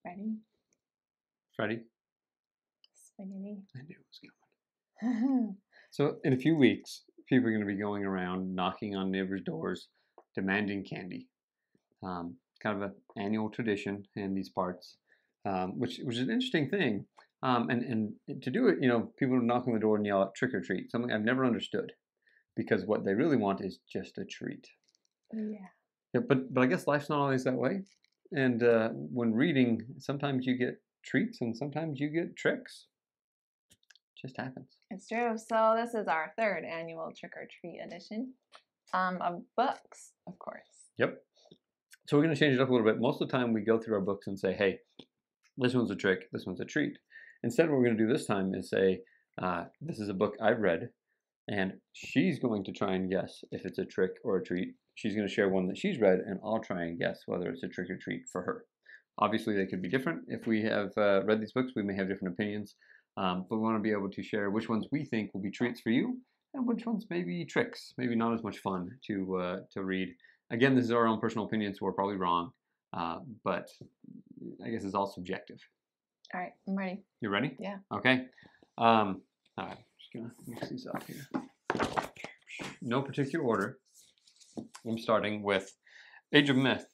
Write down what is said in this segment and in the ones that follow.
Freddy. Freddy? Spaghetti. I knew it was coming. So in a few weeks, people are going to be going around knocking on neighbors' doors, demanding candy. Kind of an annual tradition in these parts, which is an interesting thing. And to do it, people knock on the door and yell out trick or treat, something I've never understood, because what they really want is just a treat. Yeah, but I guess life's not always that way. And when reading, sometimes you get treats and sometimes you get tricks. Just happens. It's true. So this is our 3rd annual trick or treat edition of books, of course. Yep. So we're going to change it up a little bit. Most of the time we go through our books and say, hey, this one's a trick, this one's a treat. Instead, what we're going to do this time is say, this is a book I've read, and she's going to try and guess if it's a trick or a treat. She's going to share one that she's read, and I'll try and guess whether it's a trick or treat for her. Obviously, they could be different. If we have read these books, we may have different opinions. But we want to be able to share which ones we think will be treats for you and which ones may be tricks, maybe not as much fun to read. Again, this is our own personal opinion, so we're probably wrong, but I guess it's all subjective. All right, I'm ready. You ready? Yeah. Okay. All right, just gonna mix these up here. No particular order. I'm starting with Age of Myth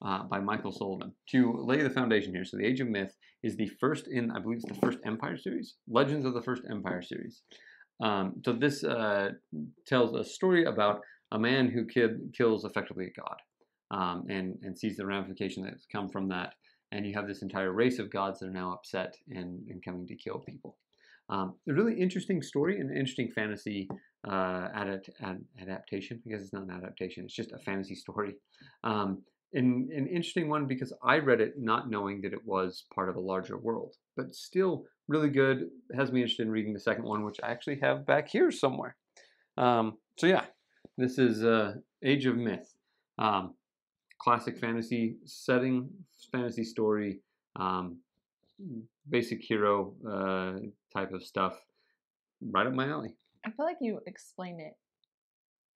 by Michael Sullivan. To lay the foundation here, so the Age of Myth is the first in, I believe it's the first Empire series, Legends of the First Empire series. So this tells a story about a man who kills effectively a god, and sees the ramification that's come from that. And you have this entire race of gods that are now upset and coming to kill people. A really interesting story and an interesting fantasy adaptation. I guess it's not an adaptation, it's just a fantasy story. An interesting one because I read it not knowing that it was part of a larger world, but still really good. It has me interested in reading the second one, which I actually have back here somewhere. So yeah, this is Age of Myth. Classic fantasy setting, fantasy story, basic hero type of stuff. Right up my alley. I feel like you explained it,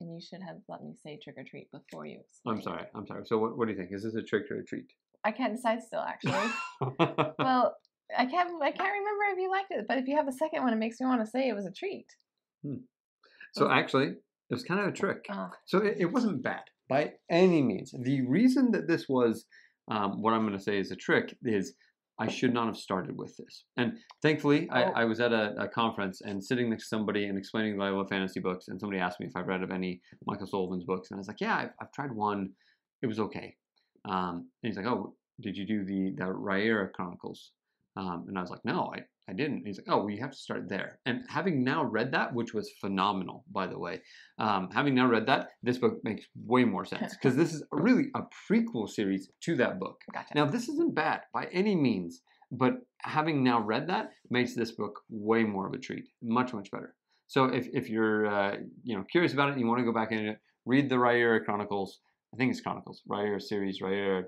and you should have let me say trick or treat before you explained I'm sorry. So what do you think? Is this a trick or a treat? I can't decide still, actually. Well, I can't remember if you liked it, but if you have a second one, it makes me want to say it was a treat. So actually, it was kind of a trick. So it wasn't bad by any means. The reason that this was what I'm going to say is a trick is I should not have started with this. And thankfully, I was at a conference and sitting next to somebody and explaining that I love fantasy books, and somebody asked me if I've read of any Michael Sullivan's books, and I was like, yeah, I've tried one. It was okay. And he's like, oh, did you do the Rhaenyra Chronicles? And I was like, no, I didn't. And he's like, oh, well, you have to start there. And having now read that, which was phenomenal, by the way, having now read that, this book makes way more sense because this is really a prequel series to that book. Gotcha. Now, this isn't bad by any means, but having now read that makes this book way more of a treat, much, much better. So if you're curious about it and you want to go back in it, read the Rhaenyra Chronicles. I think it's Chronicles, Rhaenyra series, Rhaenyra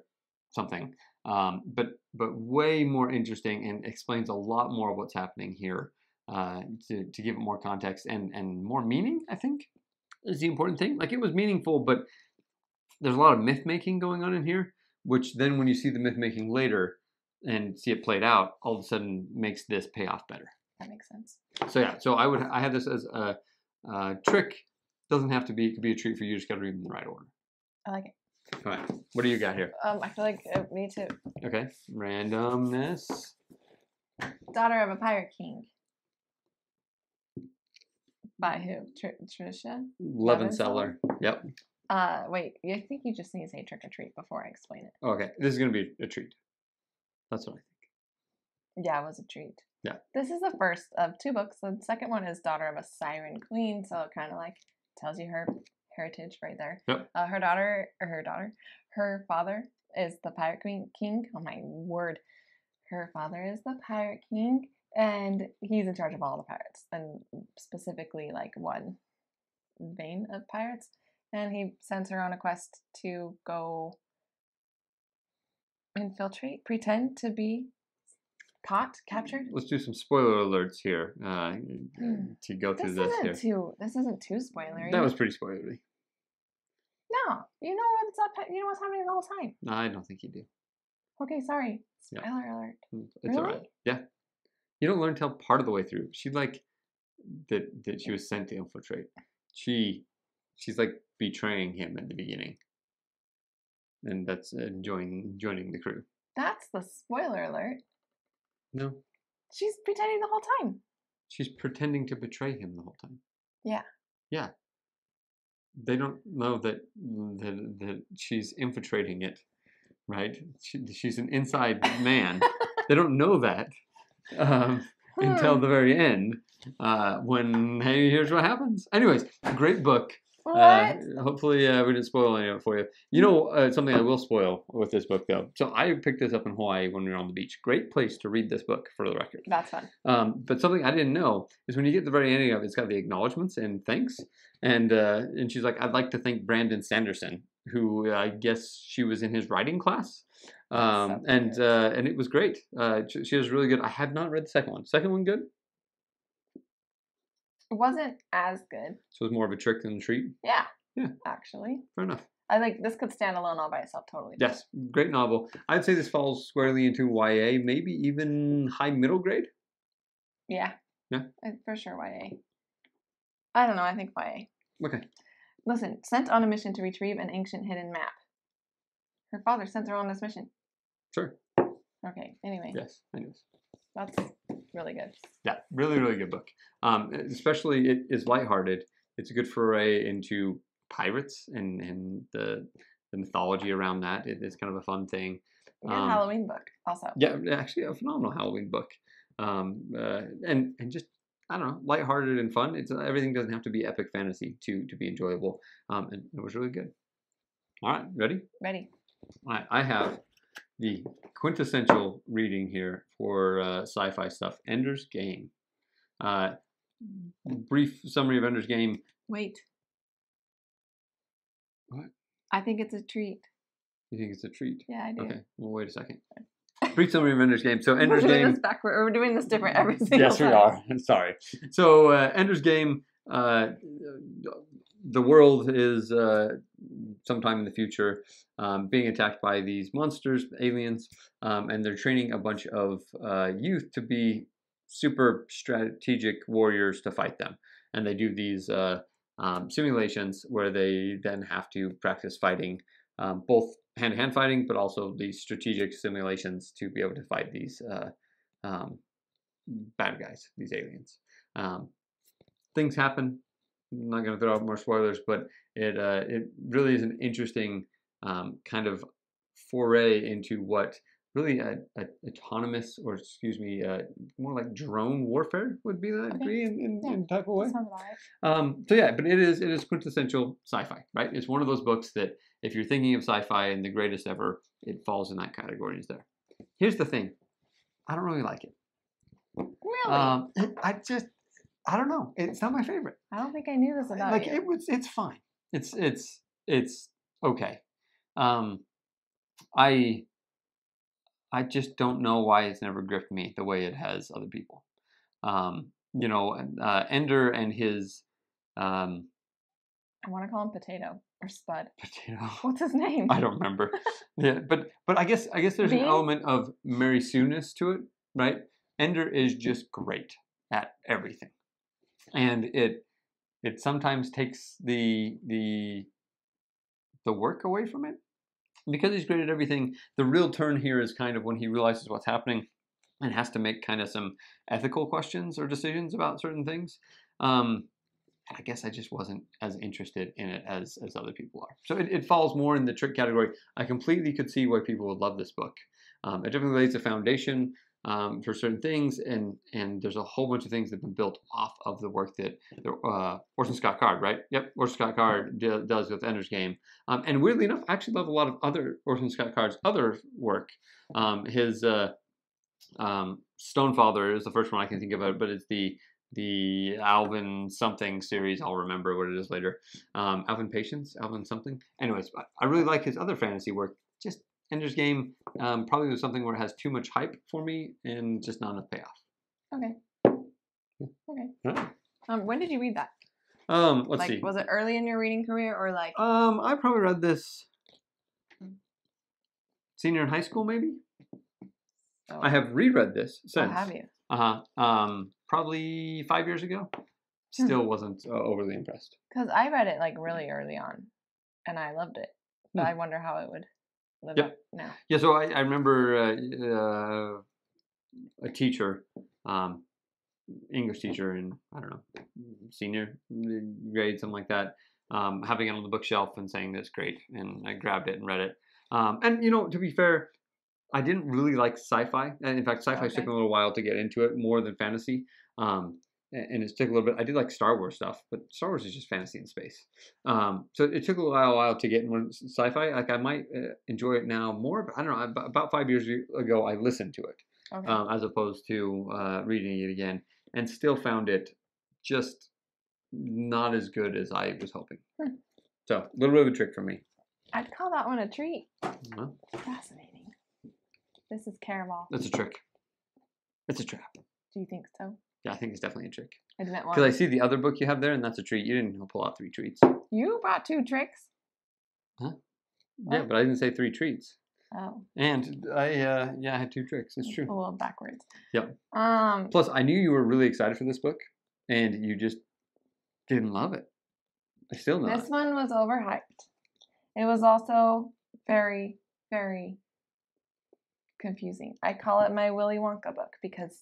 something. But way more interesting and explains a lot more of what's happening here to give it more context and more meaning, I think, is the important thing. Like, it was meaningful, but there's a lot of myth making going on in here, which then when you see the myth making later and see it played out, all of a sudden makes this pay off better. That makes sense. So yeah, so I had this as a trick. Doesn't have to be, it could be a treat for you. Just got to read in the right order. I like it. All right, what do you got here? I feel like me too. Okay, randomness. Daughter of a Pirate King. By who? Tricia Levenseller. Yep. Wait, I think you just need to say trick or treat before I explain it. Okay, this is gonna be a treat. That's what I think. Yeah, it was a treat. Yeah. This is the first of 2 books. The second one is Daughter of a Siren Queen, so it kind of like tells you her heritage right there. Yep. Her father is the Pirate King. Oh my word. Her father is the Pirate King, and he's in charge of all the pirates, and specifically like one vein of pirates. And he sends her on a quest to go infiltrate, pretend to be captured. Let's do some spoiler alerts here to go through this here. This isn't too spoilery. That was pretty spoilery. No, you know what's happening the whole time. No, I don't think you do. Okay, sorry. Spoiler alert. It's really? all right. Yeah. You don't learn until part of the way through. She like that she was sent to infiltrate. She's like betraying him at the beginning. And that's joining the crew. That's the spoiler alert. No. She's pretending the whole time. She's pretending to betray him the whole time. Yeah. Yeah. They don't know that she's infiltrating it, right? She's an inside man. They don't know that until the very end, when, hey, here's what happens. Anyways, great book. What? Hopefully we didn't spoil any of it for you. You know, something I will spoil with this book, though. So I picked this up in Hawaii when we were on the beach. Great place to read this book, for the record. That's fun. But something I didn't know is when you get to the very ending of it, it's got the acknowledgments and thanks. And she's like, I'd like to thank Brandon Sanderson, who I guess she was in his writing class. And it was great. She was really good. I have not read the second one. Second one good? It wasn't as good. So it was more of a trick than a treat? Yeah. Yeah. Actually. Fair enough. I like this could stand alone all by itself totally. Yes. Great novel. I'd say this falls squarely into YA, maybe even high middle grade. Yeah. Yeah. For sure YA. I don't know, I think YA. Okay. Listen, sent on a mission to retrieve an ancient hidden map. Her father sent her on this mission. Sure. Okay, anyway. Yes, anyways. That's really good. Yeah, really, really good book. Especially it is lighthearted. It's a good foray into pirates and the mythology around that. It's kind of a fun thing. Good Halloween book, also. Yeah, actually a phenomenal Halloween book. And just, I don't know, lighthearted and fun. It's everything doesn't have to be epic fantasy to be enjoyable. And it was really good. All right, ready? Ready. All right, I have the quintessential reading here for sci-fi stuff. Ender's Game. Brief summary of Ender's Game. Wait. What? I think it's a treat. You think it's a treat? Yeah, I do. Okay, well, wait a second. Brief summary of Ender's Game. So Ender's Game. We're doing this backward. We're doing this different every single time. Yes, we are. I'm sorry. So Ender's Game. The world is sometime in the future being attacked by these monsters, aliens, and they're training a bunch of youth to be super strategic warriors to fight them. And they do these simulations where they then have to practice fighting, both hand-to-hand fighting, but also these strategic simulations to be able to fight these bad guys, these aliens. Things happen. I'm not going to throw out more spoilers, but it really is an interesting kind of foray into what really autonomous, or excuse me, more like drone warfare would be that degree in type of way. Sounds about right. So yeah, but it is quintessential sci-fi, right? It's one of those books that if you're thinking of sci-fi and the greatest ever, it falls in that category. Is there? Here's the thing, I don't really like it. Really? I don't know. It's not my favorite. I don't think I knew this about like you. It's fine. It's okay. I just don't know why it's never gripped me the way it has other people. You know, Ender and his. I want to call him Potato or Spud. Potato. What's his name? I don't remember. Yeah, but I guess there's an element of Mary Sue-ness to it, right? Ender is just great at everything. And it sometimes takes the work away from it. Because he's great at everything, the real turn here is kind of when he realizes what's happening and has to make kind of some ethical questions or decisions about certain things. And I guess I just wasn't as interested in it as other people are. So it falls more in the trick category. I completely could see why people would love this book. It definitely lays the foundation for certain things, and there's a whole bunch of things that have been built off of the work that Orson Scott Card, right? Yep, Orson Scott Card does with Ender's Game. And weirdly enough, I actually love a lot of other Orson Scott Card's other work. His Stonefather is the first one I can think about, but it's the Alvin something series. I'll remember what it is later. Alvin Patience, Alvin something. Anyways, I really like his other fantasy work. Just Ender's Game probably was something where it has too much hype for me and just not enough payoff. Okay. Okay. Right. When did you read that? Let's see. Was it early in your reading career or like? I probably read this senior in high school, maybe. Oh. I have reread this since. Oh, have you? Probably 5 years ago. Still wasn't overly impressed. Because I read it like really early on, and I loved it. But I wonder how it would live up now. Yeah, so I remember a teacher, English teacher in, I don't know, senior grade, something like that, having it on the bookshelf and saying that's great. And I grabbed it and read it. And, to be fair, I didn't really like sci-fi. And in fact, sci-fi took a little while to get into it, more than fantasy. And it took a little bit. I did like Star Wars stuff, but Star Wars is just fantasy in space. So it took a while to get into sci-fi. Like I might enjoy it now more, but I don't know. About 5 years ago, I listened to it as opposed to reading it again, and still found it just not as good as I was hoping. So a little bit of a trick for me. I'd call that one a treat. Fascinating. This is Caraval. That's a trick. It's a trap. Do you think so? Yeah, I think it's definitely a trick. I didn't want. Because I see the other book you have there, and that's a treat. You didn't pull out 3 treats. You brought 2 tricks. Huh? What? Yeah, but I didn't say 3 treats. Oh. And I had 2 tricks. It's true. A little backwards. Yep. Plus, I knew you were really excited for this book, and you just didn't love it. I still know. This one was overhyped. It was also very, very confusing. I call it my Willy Wonka book because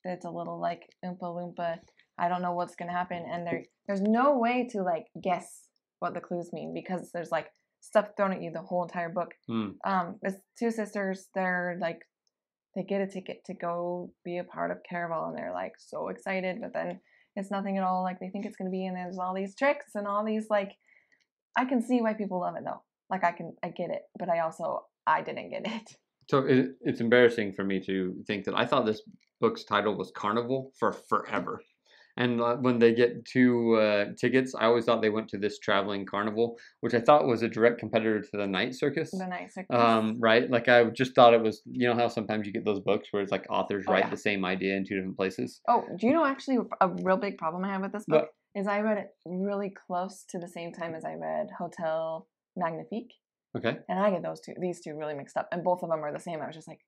it's a little like Oompa Loompa. I don't know what's gonna happen, and there's no way to like guess what the clues mean because there's like stuff thrown at you the whole entire book. It's 2 sisters. They're like they get a ticket to go be a part of Caraval, and they're like so excited, but then it's nothing at all like they think it's gonna be, and there's all these tricks and all these like. I can see why people love it though. Like I get it, but I didn't get it. So it's embarrassing for me to think that I thought this book's title was Carnival for forever. And when they get 2 tickets, I always thought they went to this traveling carnival, which I thought was a direct competitor to the Night Circus. The Night Circus. Right? Like I just thought it was, how sometimes you get those books where it's like authors write the same idea in 2 different places. Oh, do you know actually a real big problem I have with this book? Is I read it really close to the same time as I read Hotel Magnifique. Okay. And I get these two really mixed up, and both of them are the same. I was just like,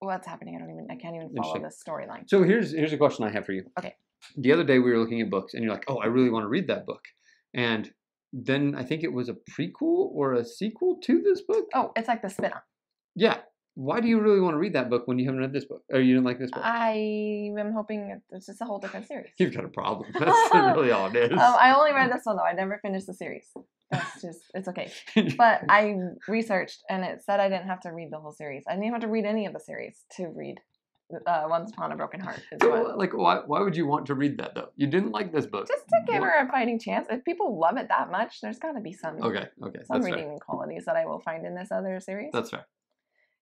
what's happening? I can't even follow this storyline. So here's a question I have for you. Okay. The other day we were looking at books, and you're like, oh, I really want to read that book. And then I think it was a prequel or a sequel to this book. Oh, it's like the spin-off. Yeah. Why do you really want to read that book when you haven't read this book? Or you didn't like this book? I am hoping it's just a whole different series. You've got a problem. That's really all it is. I only read this one, though. I never finished the series. It's okay. But I researched, and it said I didn't have to read the whole series. I didn't even have to read any of the series to read Once Upon a Broken Heart. So, why would you want to read that, though? You didn't like this book. Just to give her a fighting chance. If people love it that much, there's got to be some redeeming qualities that I will find in this other series. That's fair.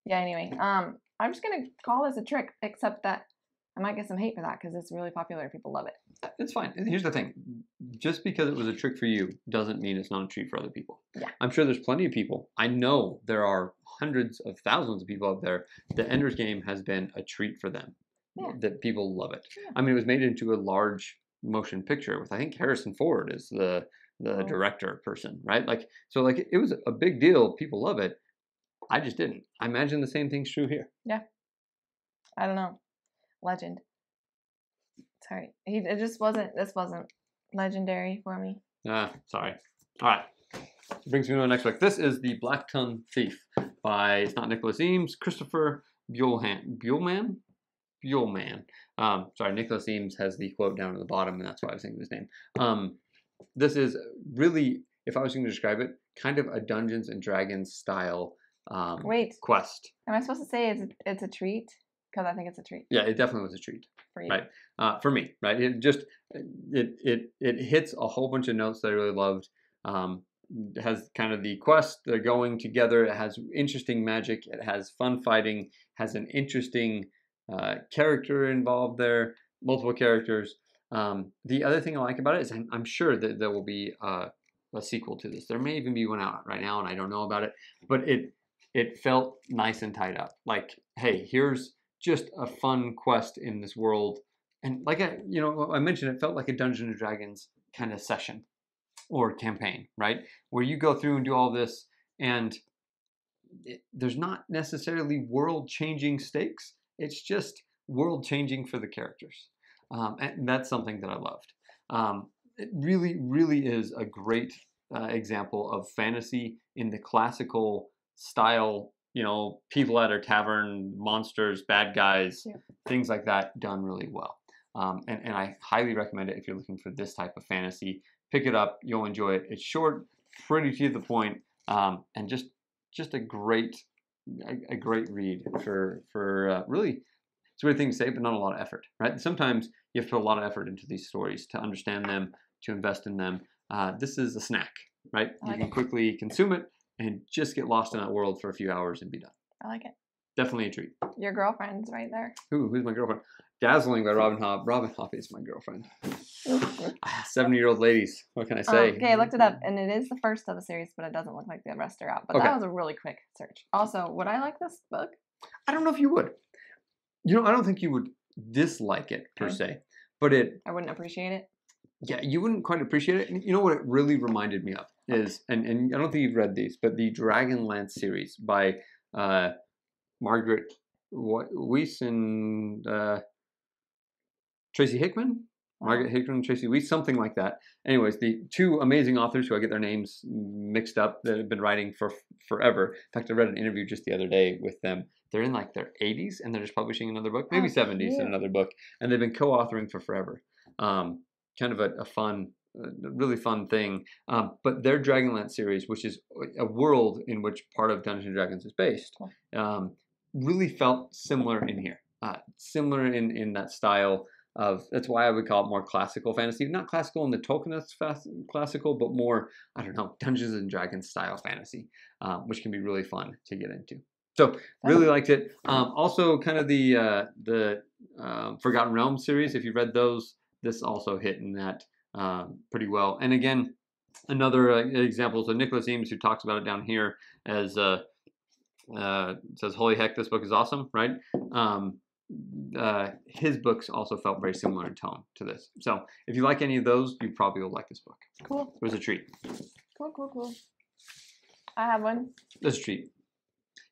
Yeah, anyway, I'm just going to call this a trick, except that I might get some hate for that because it's really popular and people love it. It's fine. Here's the thing. Just because it was a trick for you doesn't mean it's not a treat for other people. Yeah. I'm sure there's plenty of people. I know there are hundreds of thousands of people out there. The Ender's Game has been a treat for them. Yeah. That people love it. Yeah. I mean, it was made into a large motion picture with, I think, Harrison Ford as the director person, right? So it was a big deal. People love it. I just didn't. I imagine the same thing's true here. Yeah. I don't know. Legend. Sorry. This wasn't legendary for me. Sorry. All right. Brings me to the next book. This is The Black Tongue Thief by, it's not Nicholas Eames, Christopher Buehlman. Sorry, Nicholas Eames has the quote down at the bottom, and that's why I was thinking of his name. This is really, if I was going to describe it, kind of a Dungeons and Dragons style quest. Am I supposed to say it's a treat? Because I think it's a treat. Yeah, it definitely was a treat. For you. Right. For me, right? It hits a whole bunch of notes that I really loved. It has kind of the quest, they're going together. It has interesting magic. It has fun fighting. Has an interesting character involved there. Multiple characters. The other thing I like about it is I'm sure that there will be a sequel to this. There may even be one out right now, and I don't know about it. But it felt nice and tied up. Like, hey, here's just a fun quest in this world. And like I mentioned, it felt like a Dungeons and Dragons kind of session or campaign, right? Where you go through and do all this, and there's not necessarily world-changing stakes. It's just world-changing for the characters. And that's something that I loved. It really, really is a great example of fantasy in the classical style, people at a tavern, monsters, bad guys, things like that, done really well. And I highly recommend it if you're looking for this type of fantasy. Pick it up, you'll enjoy it. It's short, pretty to the point, and just a great read for really, it's a weird thing to say, but not a lot of effort, right? Sometimes you have to put a lot of effort into these stories to understand them, to invest in them. This is a snack, right? You can quickly consume it and just get lost in that world for a few hours and be done. I like it. Definitely a treat. Your girlfriend's right there. Who's my girlfriend? Dazzling by Robin Hobb. Robin Hobb is my girlfriend. 70-year-old ladies. What can I say? Okay, I looked it up, and it is the first of the series, but it doesn't look like the rest are out. But that was a really quick search. Also, would I like this book? I don't know if you would. I don't think you would dislike it, per se. But I wouldn't appreciate it? Yeah, you wouldn't quite appreciate it. And you know what it really reminded me of is, and I don't think you've read these, but the Dragonlance series by Margaret Weiss and Tracy Hickman? Margaret Hickman, Tracy Weiss, something like that. Anyways, the two amazing authors who I get their names mixed up that have been writing for forever. In fact, I read an interview just the other day with them. They're in like their 80s and they're just publishing another book, maybe 70s in another book. And they've been co-authoring for forever. Kind of a fun, really fun thing. But their Dragonlance series, which is a world in which part of Dungeons & Dragons is based, really felt similar in here. Similar in that style of, that's why I would call it more classical fantasy. Not classical in the Tolkienist classical, but more, I don't know, Dungeons & Dragons style fantasy, which can be really fun to get into. So really liked it. Also kind of the Forgotten Realms series, if you've read those, this also hit in that pretty well. And again, another example, so Nicholas Eames, who talks about it down here as says, holy heck, this book is awesome, right? His books also felt very similar in tone to this. So if you like any of those, you probably will like this book. Cool. It was a treat. Cool. I have one. It's a treat.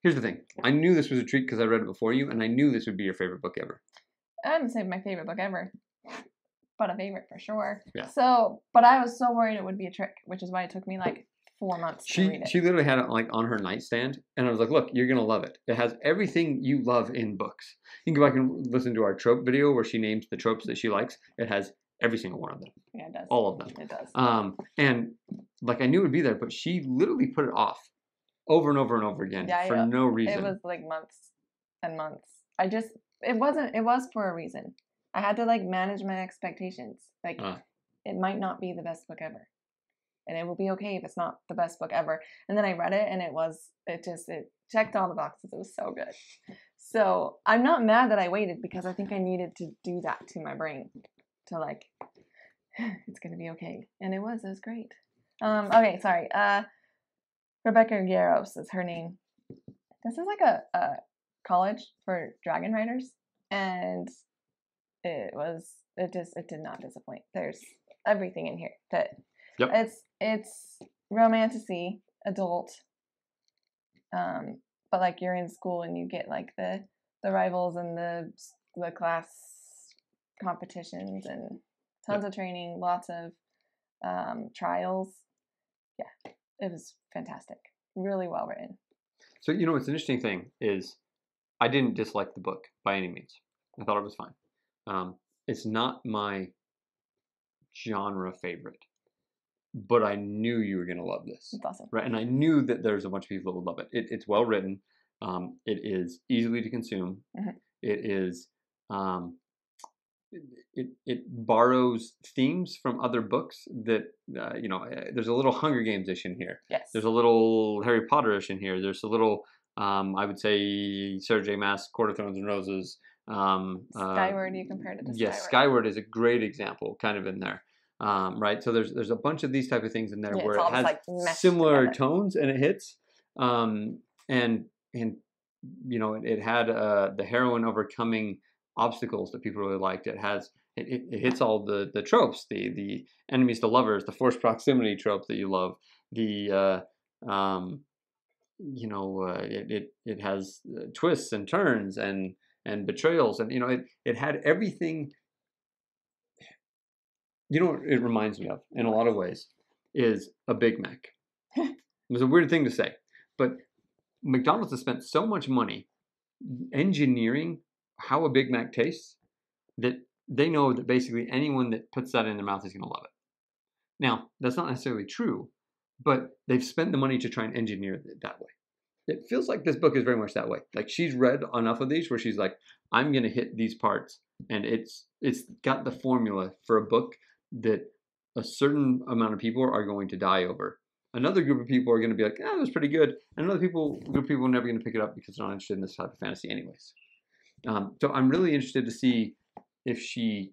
Here's the thing. I knew this was a treat because I read it before you, and I knew this would be your favorite book ever. I wouldn't say my favorite book ever, but a favorite for sure. Yeah. So, but I was so worried it would be a trick, which is why it took me like 4 months to read it. She literally had it like on her nightstand, and I was like, look, you're going to love it. It has everything you love in books. You can go back and listen to our trope video where she names the tropes that she likes. It has every single one of them. Yeah, it does. All of them. It does. And like I knew it would be there, but she literally put it off over and over and over again for no reason. It was like months and months. It was for a reason. I had to like manage my expectations. Like it might not be the best book ever. And it will be okay if it's not the best book ever. And then I read it and it checked all the boxes. It was so good. So I'm not mad that I waited because I think I needed to do that to my brain to like, it's going to be okay. And it was great. Okay, sorry. Rebecca Guerreros is her name. This is like a college for dragon riders, and it did not disappoint. There's everything in here that it's romantasy, adult, but like you're in school and you get like the rivals and the class competitions and tons of training, lots of trials. Yeah. It was fantastic. Really well written. So, what's an interesting thing is I didn't dislike the book by any means. I thought it was fine. It's not my genre favorite, but I knew you were going to love this. It's awesome. Right? And I knew that there's a bunch of people that would love it. It's well written. It is easily to consume. Mm-hmm. It is... It borrows themes from other books that, there's a little Hunger Games-ish in here. Yes. There's a little Harry Potter-ish in here. There's a little, I would say, Sarah J. Maas, Court of Thorns and Roses. Skyward, you compared it to Skyward. Yes, Skyward is a great example, kind of in there. Right? So there's a bunch of these type of things in there where it has like similar tones and it hits. And it had the heroine overcoming obstacles that people really liked. It hits all the tropes, the enemies to lovers, the forced proximity tropes that you love, the it has twists and turns and betrayals, and it had everything. What it reminds me of in a lot of ways is a Big Mac. It was a weird thing to say, but McDonald's has spent so much money engineering how a Big Mac tastes that they know that basically anyone that puts that in their mouth is going to love it. Now, that's not necessarily true, but they've spent the money to try and engineer it that way. It feels like this book is very much that way. Like, she's read enough of these where she's like, I'm going to hit these parts, and it's got the formula for a book that a certain amount of people are going to die over. Another group of people are going to be like, that was pretty good. And another group of people are never going to pick it up because they're not interested in this type of fantasy anyways. So I'm really interested to see if she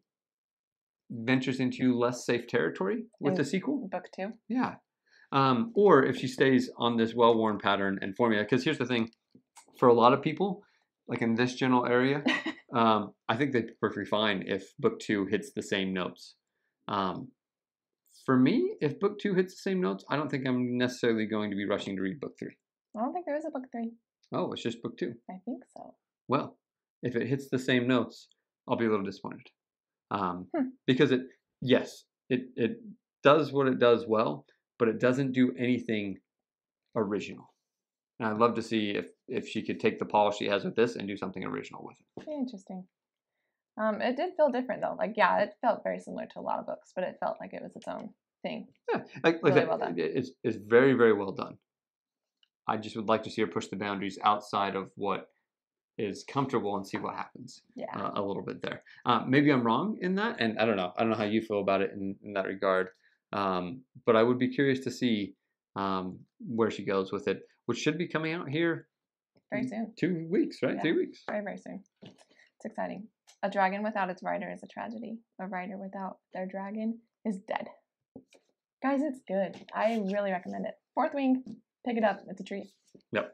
ventures into less safe territory with the sequel. Book 2. Yeah. Or if she stays on this well-worn pattern and formula. Because here's the thing. For a lot of people, like in this general area, I think they'd be perfectly fine if book 2 hits the same notes. For me, if book 2 hits the same notes, I don't think I'm necessarily going to be rushing to read book 3. I don't think there is a book 3. Oh, it's just book 2. I think so. Well, if it hits the same notes, I'll be a little disappointed. Because it does what it does well, but it doesn't do anything original. And I'd love to see if she could take the polish she has with this and do something original with it. Interesting. It did feel different though. Like, yeah, it felt very similar to a lot of books, but it felt like it was its own thing. Yeah, like really that, well done. It's very, very well done. I just would like to see her push the boundaries outside of what is comfortable and see what happens. Yeah, a little bit there. Maybe I'm wrong in that, and I don't know. I don't know how you feel about it in that regard. But I would be curious to see where she goes with it, which should be coming out here very soon. 2 weeks, right? Yeah, 3 weeks. Very, very soon. It's exciting. A dragon without its rider is a tragedy. A rider without their dragon is dead. Guys, it's good. I really recommend it. Fourth Wing, pick it up. It's a treat. Yep.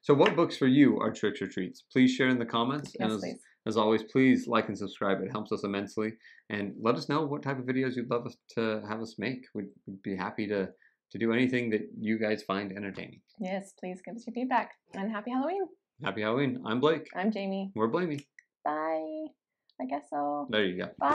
So what books for you are tricks or treats? Please share in the comments. Yes, and please. As always, please like and subscribe. It helps us immensely. And let us know what type of videos you'd love us to have us make. We'd be happy to do anything that you guys find entertaining. Yes, please give us your feedback. And happy Halloween. Happy Halloween. I'm Blake. I'm Jamie. We're Blamey. Bye. I guess so. There you go. Bye.